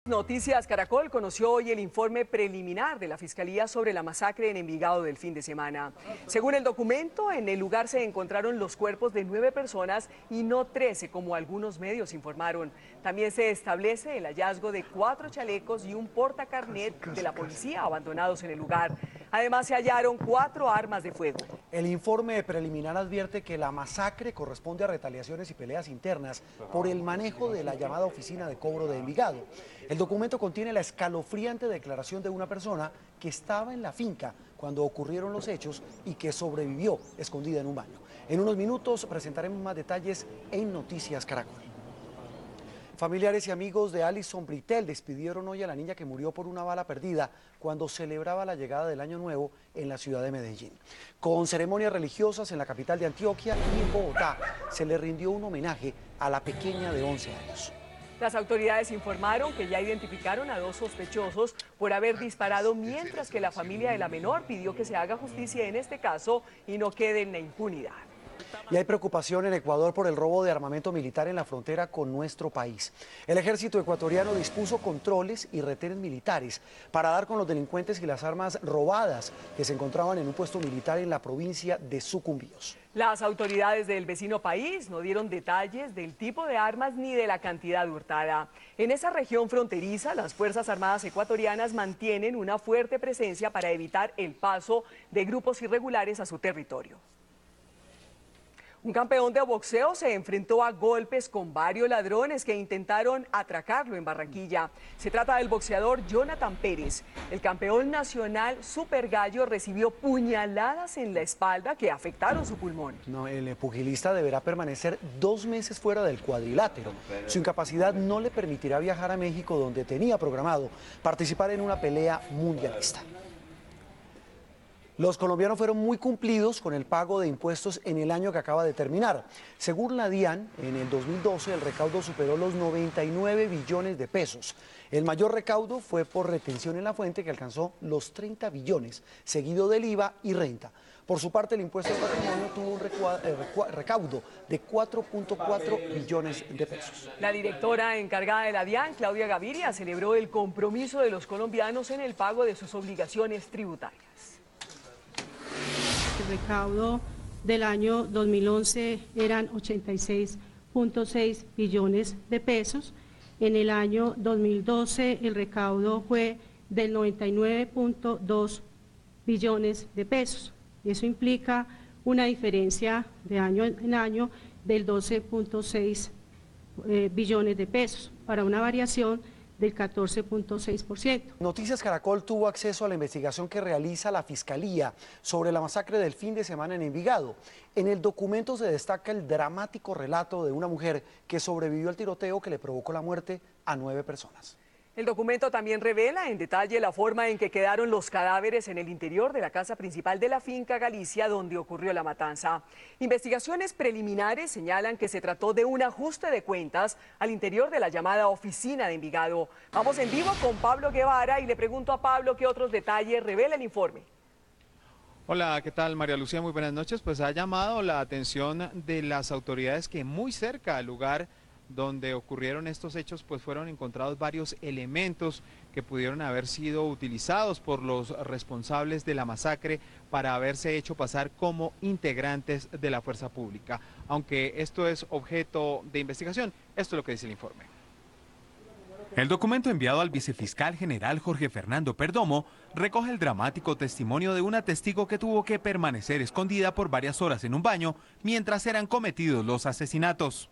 Noticias Caracol conoció hoy el informe preliminar de la Fiscalía sobre la masacre en Envigado del fin de semana. Según el documento, en el lugar se encontraron los cuerpos de 9 personas y no 13, como algunos medios informaron. También se establece el hallazgo de 4 chalecos y un portacarnet de la policía abandonados en el lugar. Además, se hallaron 4 armas de fuego. El informe preliminar advierte que la masacre corresponde a retaliaciones y peleas internas por el manejo de la llamada oficina de cobro de Envigado. El documento contiene la escalofriante declaración de una persona que estaba en la finca cuando ocurrieron los hechos y que sobrevivió escondida en un baño. En unos minutos presentaremos más detalles en Noticias Caracol. Familiares y amigos de Alison Britel despidieron hoy a la niña que murió por una bala perdida cuando celebraba la llegada del Año Nuevo en la ciudad de Medellín. Con ceremonias religiosas en la capital de Antioquia y en Bogotá se le rindió un homenaje a la pequeña de 11 años. Las autoridades informaron que ya identificaron a 2 sospechosos por haber disparado, mientras que la familia de la menor pidió que se haga justicia en este caso y no quede en la impunidad. Y hay preocupación en Ecuador por el robo de armamento militar en la frontera con nuestro país. El ejército ecuatoriano dispuso controles y retenes militares para dar con los delincuentes y las armas robadas que se encontraban en un puesto militar en la provincia de Sucumbíos. Las autoridades del vecino país no dieron detalles del tipo de armas ni de la cantidad hurtada. En esa región fronteriza, las Fuerzas Armadas ecuatorianas mantienen una fuerte presencia para evitar el paso de grupos irregulares a su territorio. Un campeón de boxeo se enfrentó a golpes con varios ladrones que intentaron atracarlo en Barranquilla. Se trata del boxeador Jonathan Pérez. El campeón nacional Super Gallo recibió puñaladas en la espalda que afectaron su pulmón. El pugilista deberá permanecer 2 meses fuera del cuadrilátero. Su incapacidad no le permitirá viajar a México, donde tenía programado participar en una pelea mundialista. Los colombianos fueron muy cumplidos con el pago de impuestos en el año que acaba de terminar. Según la DIAN, en el 2012 el recaudo superó los 99 billones de pesos. El mayor recaudo fue por retención en la fuente, que alcanzó los 30 billones, seguido del IVA y renta. Por su parte, el impuesto al patrimonio tuvo un recaudo de 4.4 billones de pesos. La directora encargada de la DIAN, Claudia Gaviria, celebró el compromiso de los colombianos en el pago de sus obligaciones tributarias. El recaudo del año 2011 eran 86.6 billones de pesos. En el año 2012 el recaudo fue del 99.2 billones de pesos. Eso implica una diferencia de año en año del 12.6 billones de pesos, para una variación del 14.6%. Noticias Caracol tuvo acceso a la investigación que realiza la Fiscalía sobre la masacre del fin de semana en Envigado. En el documento se destaca el dramático relato de una mujer que sobrevivió al tiroteo que le provocó la muerte a 9 personas. El documento también revela en detalle la forma en que quedaron los cadáveres en el interior de la casa principal de la finca Galicia, donde ocurrió la matanza. Investigaciones preliminares señalan que se trató de un ajuste de cuentas al interior de la llamada oficina de Envigado. Vamos en vivo con Pablo Guevara y le pregunto a Pablo qué otros detalles revela el informe. Hola, ¿qué tal, María Lucía? Muy buenas noches. Pues ha llamado la atención de las autoridades que muy cerca al lugar donde ocurrieron estos hechos, pues fueron encontrados varios elementos que pudieron haber sido utilizados por los responsables de la masacre para haberse hecho pasar como integrantes de la fuerza pública. Aunque esto es objeto de investigación, esto es lo que dice el informe. El documento enviado al vicefiscal general Jorge Fernando Perdomo recoge el dramático testimonio de una testigo que tuvo que permanecer escondida por varias horas en un baño mientras eran cometidos los asesinatos.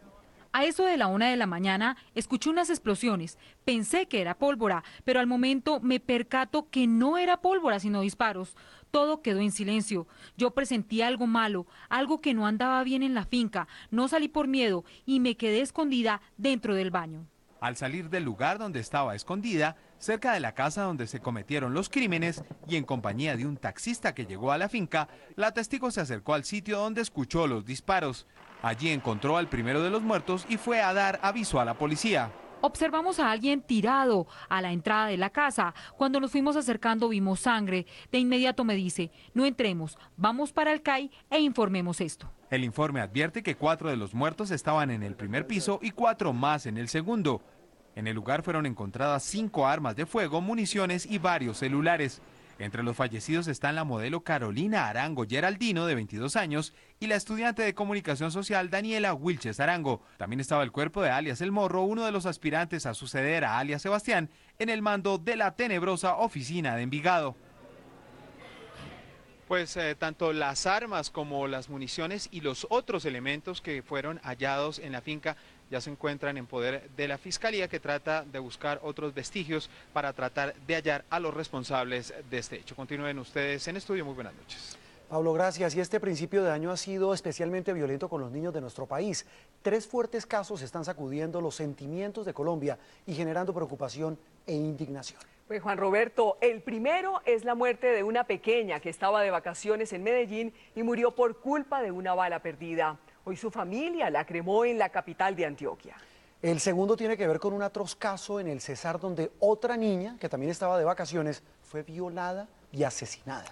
A eso de la 1 de la mañana escuché unas explosiones, pensé que era pólvora, pero al momento me percato que no era pólvora sino disparos. Todo quedó en silencio. Yo presentí algo malo, algo que no andaba bien en la finca. No salí por miedo y me quedé escondida dentro del baño. Al salir del lugar donde estaba escondida, cerca de la casa donde se cometieron los crímenes y en compañía de un taxista que llegó a la finca, la testigo se acercó al sitio donde escuchó los disparos. Allí encontró al primero de los muertos y fue a dar aviso a la policía. Observamos a alguien tirado a la entrada de la casa. Cuando nos fuimos acercando vimos sangre. De inmediato me dice, no entremos, vamos para el CAI e informemos esto. El informe advierte que 4 de los muertos estaban en el primer piso y 4 más en el segundo. En el lugar fueron encontradas 5 armas de fuego, municiones y varios celulares. Entre los fallecidos están la modelo Carolina Arango Geraldino, de 22 años, y la estudiante de comunicación social Daniela Wilches Arango. También estaba el cuerpo de alias El Morro, uno de los aspirantes a suceder a alias Sebastián en el mando de la tenebrosa oficina de Envigado. Pues tanto las armas como las municiones y los otros elementos que fueron hallados en la finca ya se encuentran en poder de la Fiscalía, que trata de buscar otros vestigios para tratar de hallar a los responsables de este hecho. Continúen ustedes en estudio, muy buenas noches. Pablo, gracias. Y este principio de año ha sido especialmente violento con los niños de nuestro país. 3 fuertes casos están sacudiendo los sentimientos de Colombia y generando preocupación e indignación. Pues Juan Roberto, el primero es la muerte de una pequeña que estaba de vacaciones en Medellín y murió por culpa de una bala perdida. Hoy su familia la cremó en la capital de Antioquia. El segundo tiene que ver con un atroz caso en el Cesar, donde otra niña, que también estaba de vacaciones, fue violada y asesinada.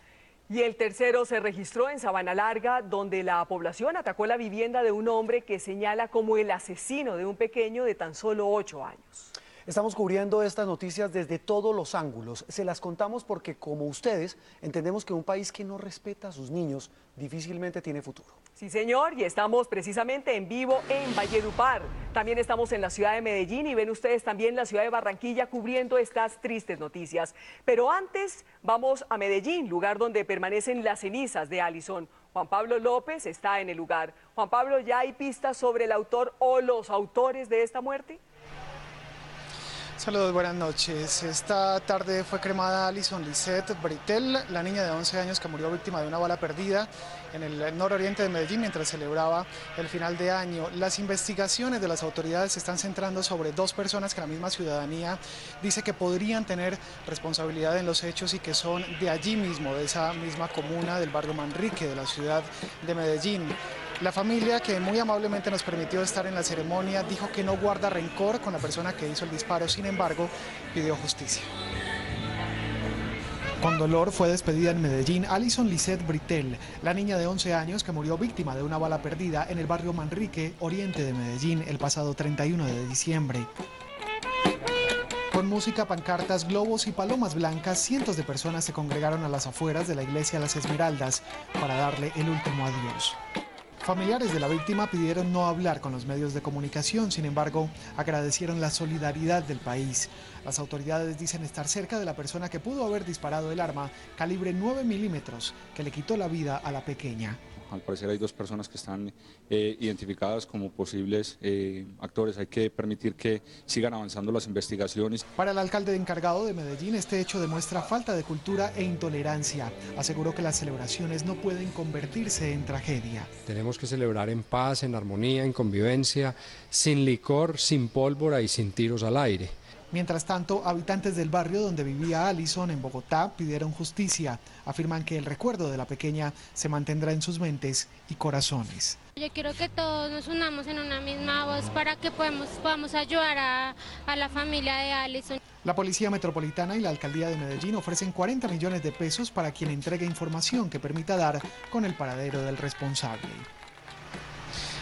Y el tercero se registró en Sabana Larga, donde la población atacó la vivienda de un hombre que señala como el asesino de un pequeño de tan solo 8 años. Estamos cubriendo estas noticias desde todos los ángulos. Se las contamos porque, como ustedes, entendemos que un país que no respeta a sus niños difícilmente tiene futuro. Sí, señor, y estamos precisamente en vivo en Valledupar. También estamos en la ciudad de Medellín y ven ustedes también la ciudad de Barranquilla cubriendo estas tristes noticias. Pero antes vamos a Medellín, lugar donde permanecen las cenizas de Alison. Juan Pablo López está en el lugar. Juan Pablo, ¿ya hay pistas sobre el autor o los autores de esta muerte? Saludos, buenas noches. Esta tarde fue cremada Alison Lisette Britel, la niña de 11 años que murió víctima de una bala perdida en el nororiente de Medellín mientras celebraba el final de año. Las investigaciones de las autoridades se están centrando sobre 2 personas que la misma ciudadanía dice que podrían tener responsabilidad en los hechos y que son de allí mismo, de esa misma comuna del barrio Manrique de la ciudad de Medellín. La familia, que muy amablemente nos permitió estar en la ceremonia, dijo que no guarda rencor con la persona que hizo el disparo, sin embargo, pidió justicia. Con dolor fue despedida en Medellín Alison Lisette Britel, la niña de 11 años que murió víctima de una bala perdida en el barrio Manrique, oriente de Medellín, el pasado 31 de diciembre. Con música, pancartas, globos y palomas blancas, cientos de personas se congregaron a las afueras de la iglesia Las Esmeraldas para darle el último adiós. Familiares de la víctima pidieron no hablar con los medios de comunicación, sin embargo, agradecieron la solidaridad del país. Las autoridades dicen estar cerca de la persona que pudo haber disparado el arma calibre 9 milímetros que le quitó la vida a la pequeña. Al parecer hay 2 personas que están identificadas como posibles actores. Hay que permitir que sigan avanzando las investigaciones. Para el alcalde encargado de Medellín, este hecho demuestra falta de cultura e intolerancia. Aseguró que las celebraciones no pueden convertirse en tragedia. Tenemos que celebrar en paz, en armonía, en convivencia, sin licor, sin pólvora y sin tiros al aire. Mientras tanto, habitantes del barrio donde vivía Alison en Bogotá pidieron justicia. Afirman que el recuerdo de la pequeña se mantendrá en sus mentes y corazones. Yo quiero que todos nos unamos en una misma voz para que podamos ayudar a la familia de Alison. La Policía Metropolitana y la Alcaldía de Medellín ofrecen 40 millones de pesos para quien entregue información que permita dar con el paradero del responsable.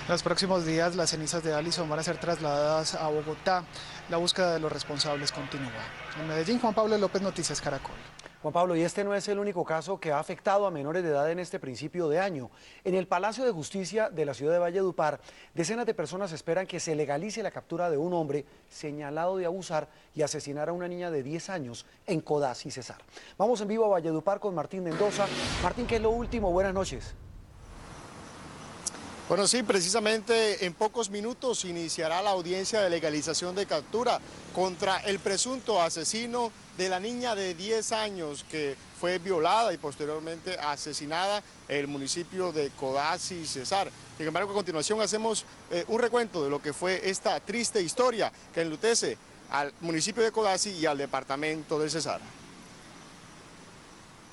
En los próximos días las cenizas de Alison van a ser trasladadas a Bogotá. La búsqueda de los responsables continúa. En Medellín, Juan Pablo López, Noticias Caracol. Juan Pablo, y este no es el único caso que ha afectado a menores de edad en este principio de año. En el Palacio de Justicia de la ciudad de Valledupar, decenas de personas esperan que se legalice la captura de un hombre señalado de abusar y asesinar a una niña de 10 años en Codazzi, Cesar. Vamos en vivo a Valledupar con Martín Mendoza. Martín, ¿qué es lo último? Buenas noches. Bueno, sí, precisamente en pocos minutos iniciará la audiencia de legalización de captura contra el presunto asesino de la niña de 10 años que fue violada y posteriormente asesinada en el municipio de Codazzi, Cesar. Sin embargo, a continuación hacemos un recuento de lo que fue esta triste historia que enlutece al municipio de Codazzi y al departamento de Cesar.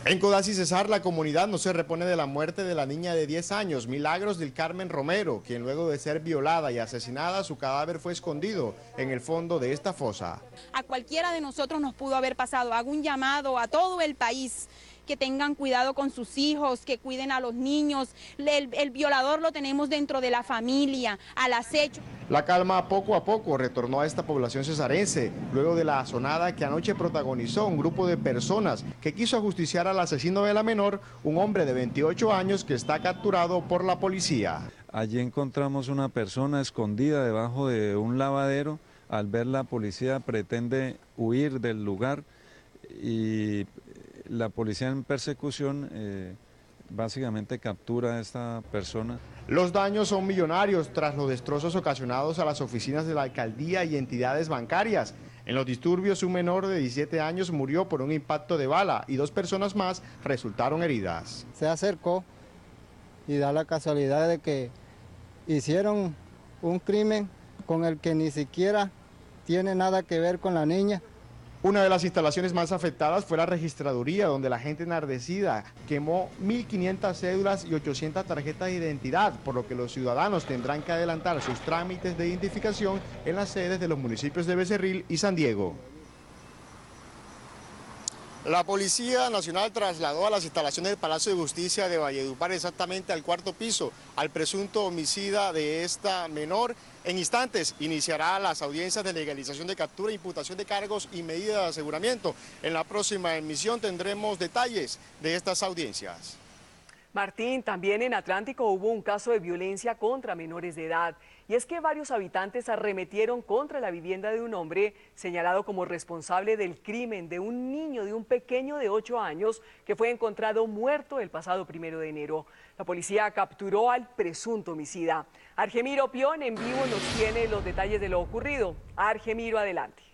En Codazzi, Cesar, la comunidad no se repone de la muerte de la niña de 10 años, Milagros del Carmen Romero, quien luego de ser violada y asesinada, su cadáver fue escondido en el fondo de esta fosa. A cualquiera de nosotros nos pudo haber pasado. Hago un llamado a todo el país que tengan cuidado con sus hijos, que cuiden a los niños. El violador lo tenemos dentro de la familia, al acecho. La calma poco a poco retornó a esta población cesarense, luego de la azonada que anoche protagonizó un grupo de personas que quiso ajusticiar al asesino de la menor, un hombre de 28 años que está capturado por la policía. Allí encontramos una persona escondida debajo de un lavadero. Al ver la policía pretende huir del lugar y la policía en persecución básicamente captura a esta persona. Los daños son millonarios tras los destrozos ocasionados a las oficinas de la alcaldía y entidades bancarias. En los disturbios, un menor de 17 años murió por un impacto de bala y 2 personas más resultaron heridas. Se acercó y da la casualidad de que hicieron un crimen con el que ni siquiera tiene nada que ver con la niña. Una de las instalaciones más afectadas fue la registraduría, donde la gente enardecida quemó 1.500 cédulas y 800 tarjetas de identidad, por lo que los ciudadanos tendrán que adelantar sus trámites de identificación en las sedes de los municipios de Becerril y San Diego. La Policía Nacional trasladó a las instalaciones del Palacio de Justicia de Valledupar, exactamente al 4º piso, al presunto homicida de esta menor. En instantes iniciará las audiencias de legalización de captura, imputación de cargos y medida de aseguramiento. En la próxima emisión tendremos detalles de estas audiencias. Martín, también en Atlántico hubo un caso de violencia contra menores de edad. Y es que varios habitantes arremetieron contra la vivienda de un hombre señalado como responsable del crimen de un niño, de un pequeño de 8 años, que fue encontrado muerto el pasado 1 de enero. La policía capturó al presunto homicida. Argemiro Pion en vivo nos tiene los detalles de lo ocurrido. Argemiro, adelante.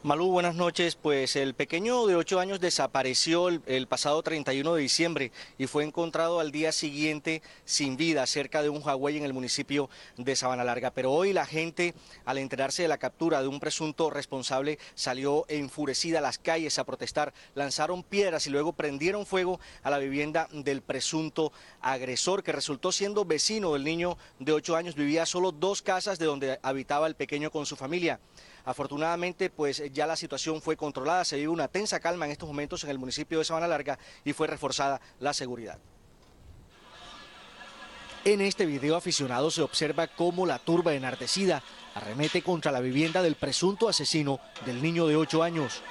Malú, buenas noches. Pues el pequeño de 8 años desapareció el pasado 31 de diciembre y fue encontrado al día siguiente sin vida cerca de un jagüey en el municipio de Sabana Larga. Pero hoy la gente, al enterarse de la captura de un presunto responsable, salió enfurecida a las calles a protestar, lanzaron piedras y luego prendieron fuego a la vivienda del presunto agresor, que resultó siendo vecino del niño de 8 años. Vivía a solo 2 casas de donde habitaba el pequeño con su familia. Afortunadamente, pues ya la situación fue controlada, se vive una tensa calma en estos momentos en el municipio de Sabana Larga y fue reforzada la seguridad. En este video aficionado se observa cómo la turba enardecida arremete contra la vivienda del presunto asesino del niño de 8 años.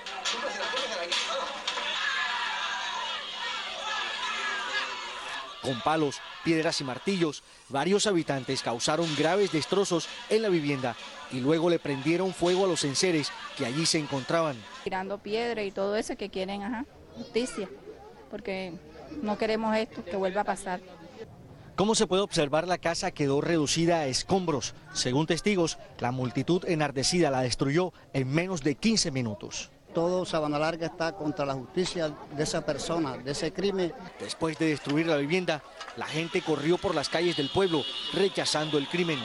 Con palos, piedras y martillos, varios habitantes causaron graves destrozos en la vivienda y luego le prendieron fuego a los enseres que allí se encontraban. Tirando piedra y todo eso que quieren, justicia, porque no queremos esto que vuelva a pasar. Como se puede observar, la casa quedó reducida a escombros. Según testigos, la multitud enardecida la destruyó en menos de 15 minutos. Todo Sabana Larga está contra la justicia de esa persona, de ese crimen. Después de destruir la vivienda, la gente corrió por las calles del pueblo rechazando el crimen.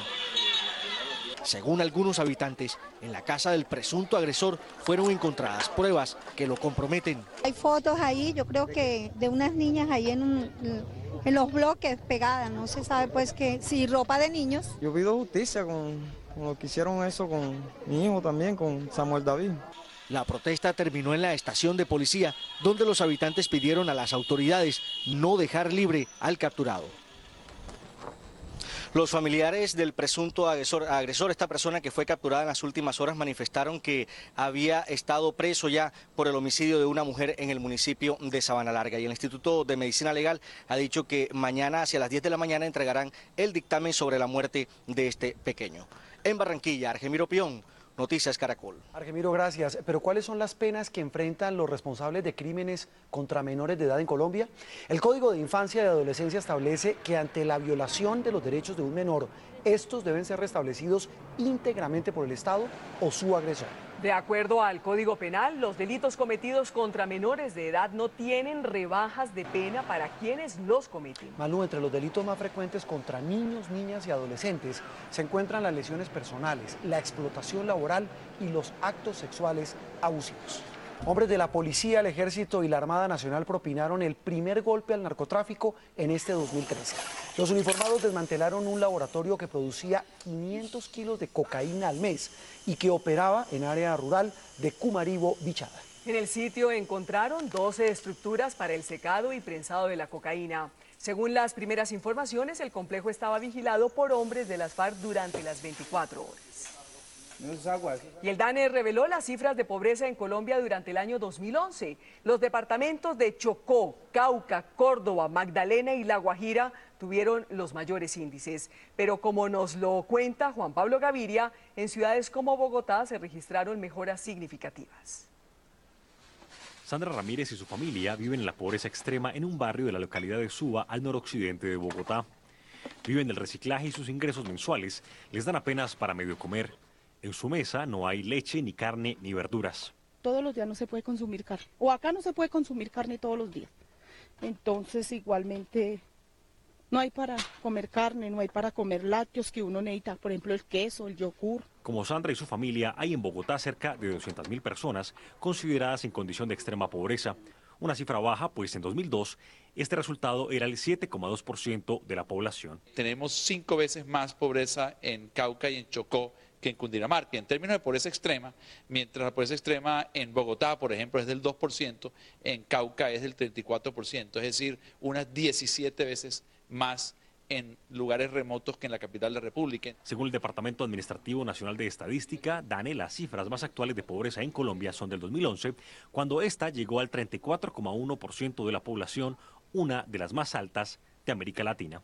Según algunos habitantes, en la casa del presunto agresor fueron encontradas pruebas que lo comprometen. Hay fotos ahí, yo creo que de unas niñas ahí en los bloques pegadas, no se sabe pues que si ropa de niños. Yo pido justicia con lo que hicieron eso con mi hijo también, con Samuel David. La protesta terminó en la estación de policía, donde los habitantes pidieron a las autoridades no dejar libre al capturado. Los familiares del presunto agresor, esta persona que fue capturada en las últimas horas, manifestaron que había estado preso ya por el homicidio de una mujer en el municipio de Sabana Larga. Y el Instituto de Medicina Legal ha dicho que mañana, hacia las 10 de la mañana, entregarán el dictamen sobre la muerte de este pequeño. En Barranquilla, Argemiro Pion, Noticias Caracol. Argemiro, gracias. Pero ¿cuáles son las penas que enfrentan los responsables de crímenes contra menores de edad en Colombia? El Código de Infancia y Adolescencia establece que ante la violación de los derechos de un menor, estos deben ser restablecidos íntegramente por el Estado o su agresor. De acuerdo al Código Penal, los delitos cometidos contra menores de edad no tienen rebajas de pena para quienes los cometen. Malú, entre los delitos más frecuentes contra niños, niñas y adolescentes se encuentran las lesiones personales, la explotación laboral y los actos sexuales abusivos. Hombres de la policía, el ejército y la Armada Nacional propinaron el primer golpe al narcotráfico en este 2013. Los uniformados desmantelaron un laboratorio que producía 500 kilos de cocaína al mes y que operaba en área rural de Cumaribo, Bichada. En el sitio encontraron 12 estructuras para el secado y prensado de la cocaína. Según las primeras informaciones, el complejo estaba vigilado por hombres de las FARC durante las 24 horas. Y el DANE reveló las cifras de pobreza en Colombia durante el año 2011. Los departamentos de Chocó, Cauca, Córdoba, Magdalena y La Guajira tuvieron los mayores índices. Pero como nos lo cuenta Juan Pablo Gaviria, en ciudades como Bogotá se registraron mejoras significativas. Sandra Ramírez y su familia viven en la pobreza extrema en un barrio de la localidad de Suba, al noroccidente de Bogotá. Viven del reciclaje y sus ingresos mensuales les dan apenas para medio comer. En su mesa no hay leche, ni carne, ni verduras. Todos los días no se puede consumir carne, o acá no se puede consumir carne todos los días. Entonces igualmente no hay para comer carne, no hay para comer lácteos que uno necesita, por ejemplo el queso, el yogur. Como Sandra y su familia, hay en Bogotá cerca de 200.000 personas consideradas en condición de extrema pobreza. Una cifra baja, pues en 2002 este resultado era el 7,2% de la población. Tenemos 5 veces más pobreza en Cauca y en Chocó que en Cundinamarca. En términos de pobreza extrema, mientras la pobreza extrema en Bogotá, por ejemplo, es del 2%, en Cauca es del 34%, es decir, unas 17 veces más en lugares remotos que en la capital de la República. Según el Departamento Administrativo Nacional de Estadística, DANE, las cifras más actuales de pobreza en Colombia son del 2011, cuando esta llegó al 34,1% de la población, una de las más altas de América Latina.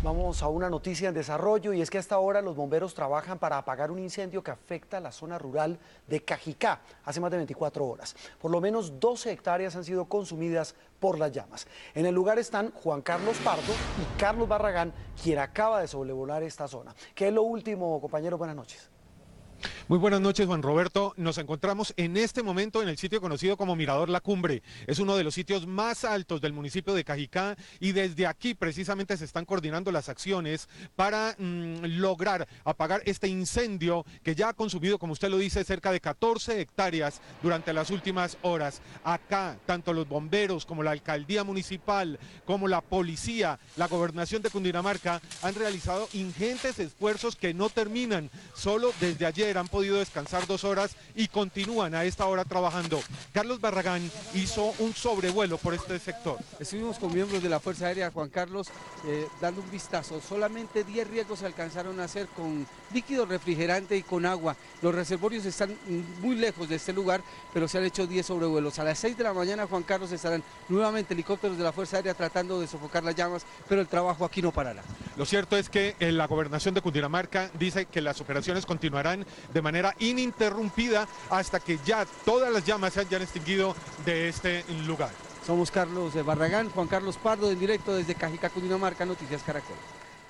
Vamos a una noticia en desarrollo y es que a esta hora los bomberos trabajan para apagar un incendio que afecta a la zona rural de Cajicá hace más de 24 horas. Por lo menos 12 hectáreas han sido consumidas por las llamas. En el lugar están Juan Carlos Pardo y Carlos Barragán, quien acaba de sobrevolar esta zona. ¿Qué es lo último, compañero? Buenas noches. Muy buenas noches, Juan Roberto. Nos encontramos en este momento en el sitio conocido como Mirador La Cumbre. Es uno de los sitios más altos del municipio de Cajicá y desde aquí precisamente se están coordinando las acciones para lograr apagar este incendio que ya ha consumido, como usted lo dice, cerca de 14 hectáreas durante las últimas horas. Acá, tanto los bomberos como la alcaldía municipal, como la policía, la gobernación de Cundinamarca han realizado ingentes esfuerzos que no terminan. Solo desde ayer han podido descansar 2 horas y continúan a esta hora trabajando. Carlos Barragán hizo un sobrevuelo por este sector. Estuvimos con miembros de la Fuerza Aérea, Juan Carlos, dando un vistazo. Solamente 10 riegos se alcanzaron a hacer con líquido refrigerante y con agua. Los reservorios están muy lejos de este lugar, pero se han hecho 10 sobrevuelos. A las 6 de la mañana, Juan Carlos, estarán nuevamente helicópteros de la Fuerza Aérea tratando de sofocar las llamas, pero el trabajo aquí no parará. Lo cierto es que la gobernación de Cundinamarca dice que las operaciones continuarán de manera ininterrumpida hasta que ya todas las llamas se hayan extinguido de este lugar. Somos Carlos Barragán, Juan Carlos Pardo, en directo desde Cajicá, Cundinamarca, Noticias Caracol.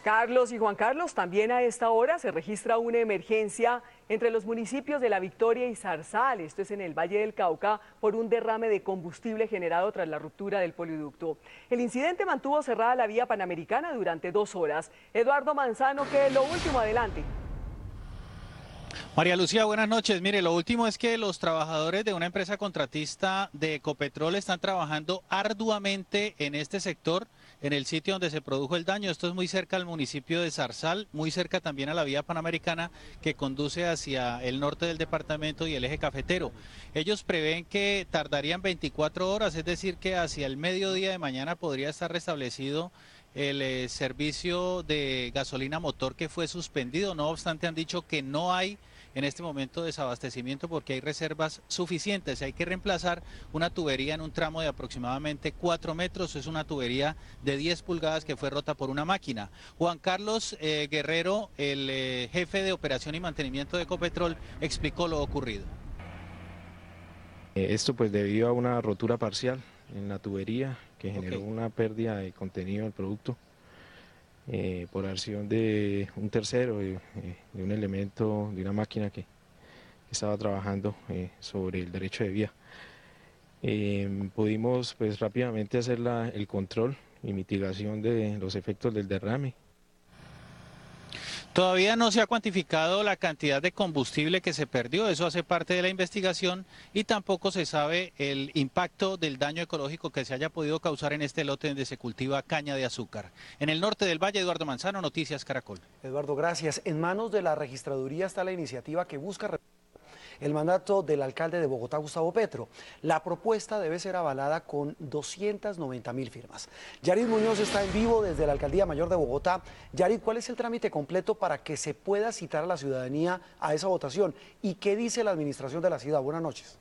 Carlos y Juan Carlos, también a esta hora se registra una emergencia entre los municipios de La Victoria y Zarzal, esto es en el Valle del Cauca, por un derrame de combustible generado tras la ruptura del poliducto. El incidente mantuvo cerrada la vía panamericana durante 2 horas. Eduardo Manzano, ¿qué es lo último? Adelante. María Lucía, buenas noches. Mire, lo último es que los trabajadores de una empresa contratista de Ecopetrol están trabajando arduamente en este sector, en el sitio donde se produjo el daño. Esto es muy cerca al municipio de Zarzal, muy cerca también a la vía panamericana que conduce hacia el norte del departamento y el eje cafetero. Ellos prevén que tardarían 24 horas, es decir, que hacia el mediodía de mañana podría estar restablecido el servicio de gasolina motor que fue suspendido. No obstante, han dicho que no hay en este momento desabastecimiento porque hay reservas suficientes. Hay que reemplazar una tubería en un tramo de aproximadamente 4 metros. Es una tubería de 10 pulgadas que fue rota por una máquina. Juan Carlos Guerrero, el jefe de operación y mantenimiento de Ecopetrol, explicó lo ocurrido. Esto pues debido a una rotura parcial en la tubería que generó una pérdida de contenido del producto por acción de un tercero, de un elemento, de una máquina que estaba trabajando sobre el derecho de vía. Pudimos pues rápidamente hacer el control y mitigación de los efectos del derrame. Todavía no se ha cuantificado la cantidad de combustible que se perdió, eso hace parte de la investigación, y tampoco se sabe el impacto del daño ecológico que se haya podido causar en este lote donde se cultiva caña de azúcar. En el norte del Valle, Eduardo Manzano, Noticias Caracol. Eduardo, gracias. En manos de la registraduría está la iniciativa que busca el mandato del alcalde de Bogotá, Gustavo Petro. La propuesta debe ser avalada con 290.000 firmas. Yarid Muñoz está en vivo desde la Alcaldía Mayor de Bogotá. Yarid, ¿cuál es el trámite completo para que se pueda citar a la ciudadanía a esa votación? ¿Y qué dice la administración de la ciudad? Buenas noches.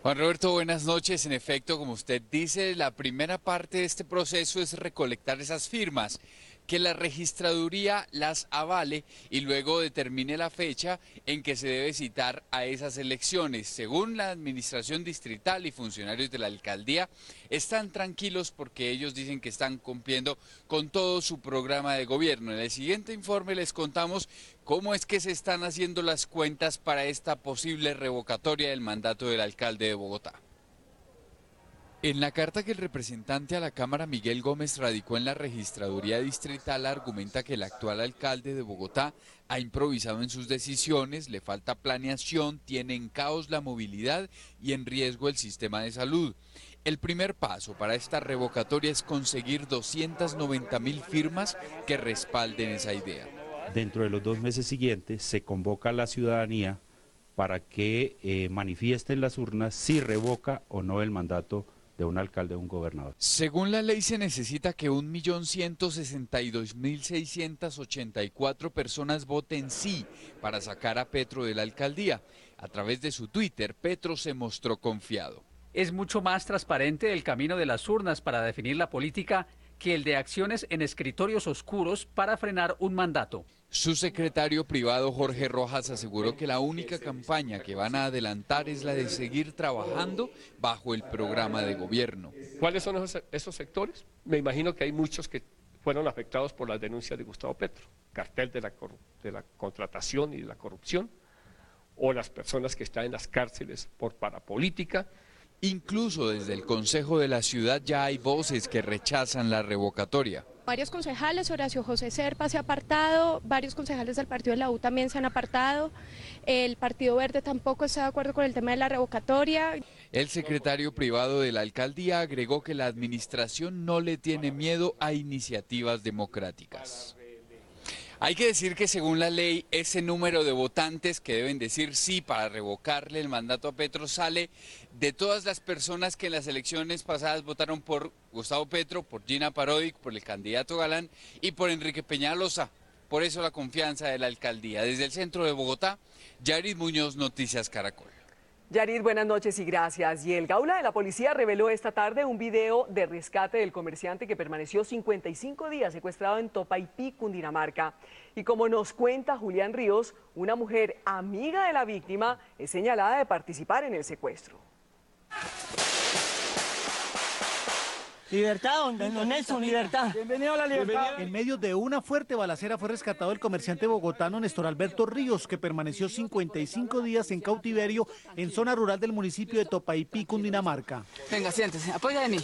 Juan Roberto, buenas noches. En efecto, como usted dice, la primera parte de este proceso es recolectar esas firmas, que la registraduría las avale y luego determine la fecha en que se debe citar a esas elecciones. Según la administración distrital y funcionarios de la alcaldía, están tranquilos porque ellos dicen que están cumpliendo con todo su programa de gobierno. En el siguiente informe les contamos cómo es que se están haciendo las cuentas para esta posible revocatoria del mandato del alcalde de Bogotá. En la carta que el representante a la Cámara, Miguel Gómez, radicó en la registraduría distrital, argumenta que el actual alcalde de Bogotá ha improvisado en sus decisiones, le falta planeación, tiene en caos la movilidad y en riesgo el sistema de salud. El primer paso para esta revocatoria es conseguir 290.000 firmas que respalden esa idea. Dentro de los 2 meses siguientes se convoca a la ciudadanía para que manifieste en las urnas si revoca o no el mandato de un alcalde o un gobernador. Según la ley se necesita que 1.162.684 personas voten sí para sacar a Petro de la alcaldía. A través de su Twitter, Petro se mostró confiado. Es mucho más transparente el camino de las urnas para definir la política que el de acciones en escritorios oscuros para frenar un mandato. Su secretario privado Jorge Rojas aseguró que la única campaña que van a adelantar es la de seguir trabajando bajo el programa de gobierno. ¿Cuáles son esos sectores? Me imagino que hay muchos que fueron afectados por las denuncias de Gustavo Petro, cartel de la contratación y de la corrupción, o las personas que están en las cárceles por parapolítica. Incluso desde el Consejo de la Ciudad ya hay voces que rechazan la revocatoria. Varios concejales, Horacio José Serpa se ha apartado, varios concejales del partido de la U también se han apartado, el Partido Verde tampoco está de acuerdo con el tema de la revocatoria. El secretario privado de la alcaldía agregó que la administración no le tiene miedo a iniciativas democráticas. Hay que decir que según la ley, ese número de votantes que deben decir sí para revocarle el mandato a Petro sale de todas las personas que en las elecciones pasadas votaron por Gustavo Petro, por Gina Parodi, por el candidato Galán y por Enrique Peñalosa. Por eso la confianza de la alcaldía. Desde el centro de Bogotá, Yarid Muñoz, Noticias Caracol. Yarid, buenas noches y gracias. Y el Gaula de la Policía reveló esta tarde un video de rescate del comerciante que permaneció 55 días secuestrado en Topaipí, Cundinamarca. Y como nos cuenta Julián Ríos, una mujer amiga de la víctima es señalada de participar en el secuestro. Libertad, don Nelson, libertad. Bienvenido a la libertad. En medio de una fuerte balacera fue rescatado el comerciante bogotano Néstor Alberto Ríos, que permaneció 55 días en cautiverio en zona rural del municipio de Topaipí, Cundinamarca. Venga, siéntese, apoya de mí.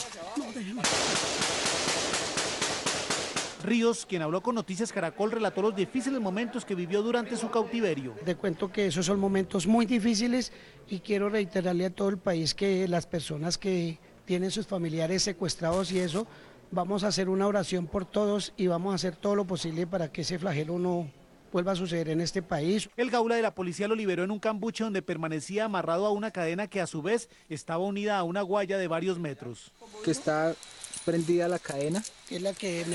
Ríos, quien habló con Noticias Caracol, relató los difíciles momentos que vivió durante su cautiverio. Te cuento que esos son momentos muy difíciles y quiero reiterarle a todo el país que las personas que tienen sus familiares secuestrados y eso, vamos a hacer una oración por todos y vamos a hacer todo lo posible para que ese flagelo no vuelva a suceder en este país. El Gaula de la policía lo liberó en un cambuche donde permanecía amarrado a una cadena que a su vez estaba unida a una guaya de varios metros. Que está prendida la cadena. Que es la que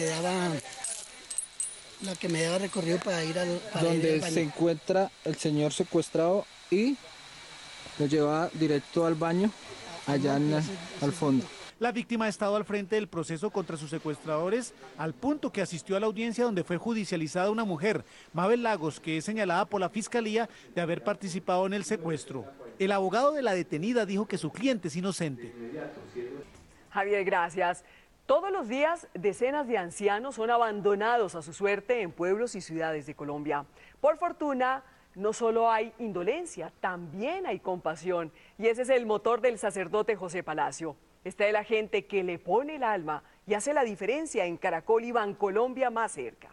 me daba recorrido para ir al donde se encuentra el señor secuestrado y lo lleva directo al baño allá al fondo. La víctima ha estado al frente del proceso contra sus secuestradores al punto que asistió a la audiencia donde fue judicializada una mujer, Mabel Lagos, que es señalada por la Fiscalía de haber participado en el secuestro. El abogado de la detenida dijo que su cliente es inocente. Javier, gracias. Todos los días, decenas de ancianos son abandonados a su suerte en pueblos y ciudades de Colombia. Por fortuna, no solo hay indolencia, también hay compasión. Y ese es el motor del sacerdote José Palacio. Está de la gente que le pone el alma y hace la diferencia en Caracol y Bancolombia más cerca.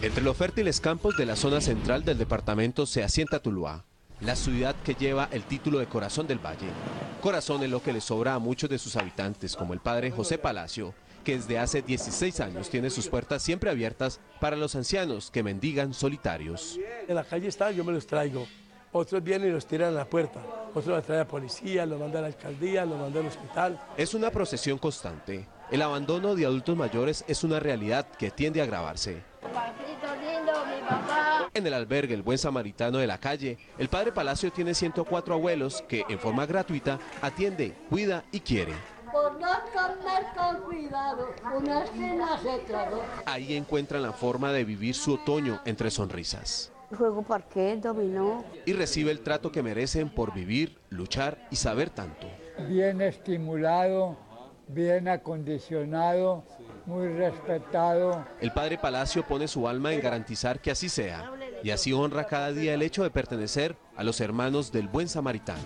Entre los fértiles campos de la zona central del departamento se asienta Tuluá, la ciudad que lleva el título de Corazón del Valle. Corazón es lo que le sobra a muchos de sus habitantes, como el padre José Palacio, que desde hace 16 años tiene sus puertas siempre abiertas para los ancianos que mendigan solitarios. En la calle están, yo me los traigo. Otros vienen y los tiran a la puerta. Otros los trae a la policía, los manda a la alcaldía, los manda al hospital. Es una procesión constante. El abandono de adultos mayores es una realidad que tiende a agravarse. En el albergue El Buen Samaritano de la calle, el padre Palacio tiene 104 abuelos que en forma gratuita atiende, cuida y quiere. Por no comer con cuidado, una cena se tragó. Ahí encuentran la forma de vivir su otoño entre sonrisas. Juego parquet, dominó. Y recibe el trato que merecen por vivir, luchar y saber tanto. Bien estimulado, bien acondicionado, muy respetado. El padre Palacio pone su alma en garantizar que así sea, y así honra cada día el hecho de pertenecer a los hermanos del Buen Samaritano.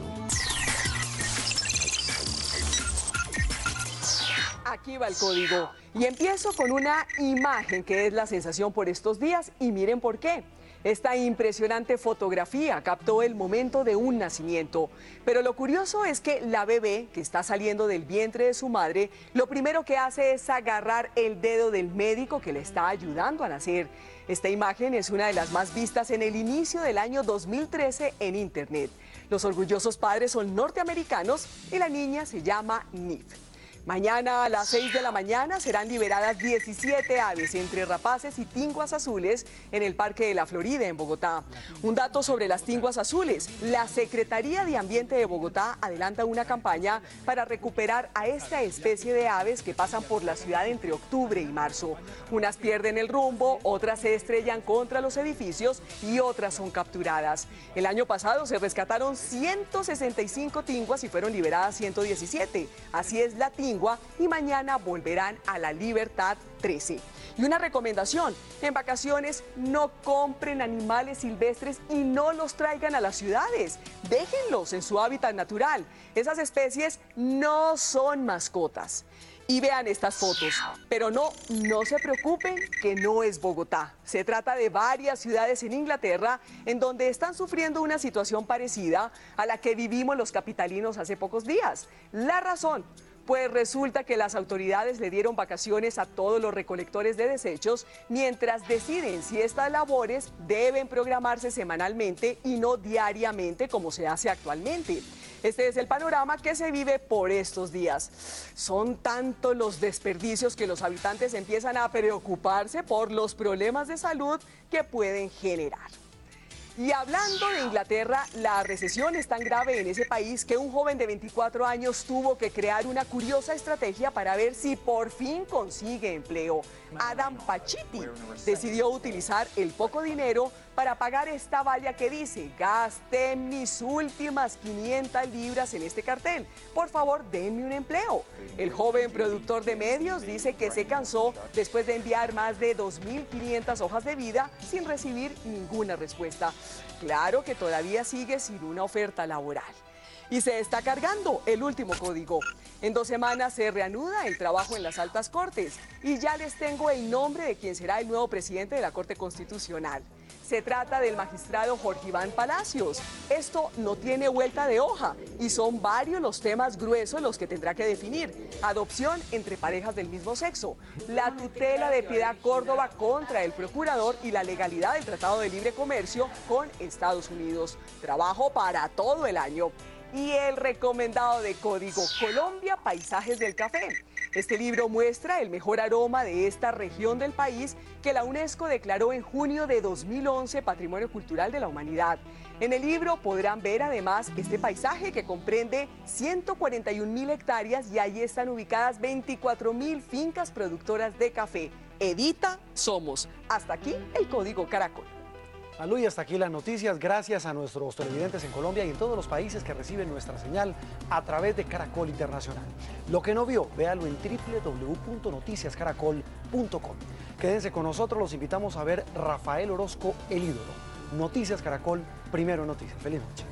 Aquí va el código. Y empiezo con una imagen que es la sensación por estos días, y miren por qué. Esta impresionante fotografía captó el momento de un nacimiento. Pero lo curioso es que la bebé, que está saliendo del vientre de su madre, lo primero que hace es agarrar el dedo del médico que le está ayudando a nacer. Esta imagen es una de las más vistas en el inicio del año 2013 en Internet. Los orgullosos padres son norteamericanos y la niña se llama Neve. Mañana a las 6 de la mañana serán liberadas 17 aves entre rapaces y tinguas azules en el Parque de la Florida en Bogotá. Un dato sobre las tinguas azules. La Secretaría de Ambiente de Bogotá adelanta una campaña para recuperar a esta especie de aves que pasan por la ciudad entre octubre y marzo. Unas pierden el rumbo, otras se estrellan contra los edificios y otras son capturadas. El año pasado se rescataron 165 tinguas y fueron liberadas 117. Así es la tingua. Y mañana volverán a la libertad 13. Y una recomendación, en vacaciones no compren animales silvestres y no los traigan a las ciudades. Déjenlos en su hábitat natural. Esas especies no son mascotas. Y vean estas fotos, pero no se preocupen que no es Bogotá. Se trata de varias ciudades en Inglaterra en donde están sufriendo una situación parecida a la que vivimos los capitalinos hace pocos días. La razón, pues resulta que las autoridades le dieron vacaciones a todos los recolectores de desechos mientras deciden si estas labores deben programarse semanalmente y no diariamente como se hace actualmente. Este es el panorama que se vive por estos días. Son tantos los desperdicios que los habitantes empiezan a preocuparse por los problemas de salud que pueden generar. Y hablando de Inglaterra, la recesión es tan grave en ese país que un joven de 24 años tuvo que crear una curiosa estrategia para ver si por fin consigue empleo. Adam Pachiti decidió utilizar el poco dinero para pagar esta valla que dice: gasté mis últimas 500 libras en este cartel, por favor denme un empleo. El joven productor de medios dice que se cansó después de enviar más de 2.500 hojas de vida sin recibir ninguna respuesta. Claro que todavía sigue sin una oferta laboral. Y se está cargando el último código. En 2 semanas se reanuda el trabajo en las altas cortes y ya les tengo el nombre de quien será el nuevo presidente de la Corte Constitucional. Se trata del magistrado Jorge Iván Palacios. Esto no tiene vuelta de hoja y son varios los temas gruesos los que tendrá que definir. Adopción entre parejas del mismo sexo, la tutela de Piedad Córdoba contra el procurador y la legalidad del Tratado de Libre Comercio con Estados Unidos. Trabajo para todo el año. Y el recomendado de Código: Colombia, Paisajes del Café. Este libro muestra el mejor aroma de esta región del país que la UNESCO declaró en junio de 2011 Patrimonio Cultural de la Humanidad. En el libro podrán ver además este paisaje que comprende 141.000 hectáreas y allí están ubicadas 24.000 fincas productoras de café. Edita Somos. Hasta aquí el Código Caracol. Salud, y hasta aquí las noticias, gracias a nuestros televidentes en Colombia y en todos los países que reciben nuestra señal a través de Caracol Internacional. Lo que no vio, véalo en www.noticiascaracol.com. Quédense con nosotros, los invitamos a ver Rafael Orozco, el ídolo. Noticias Caracol, primero noticias. Feliz noche.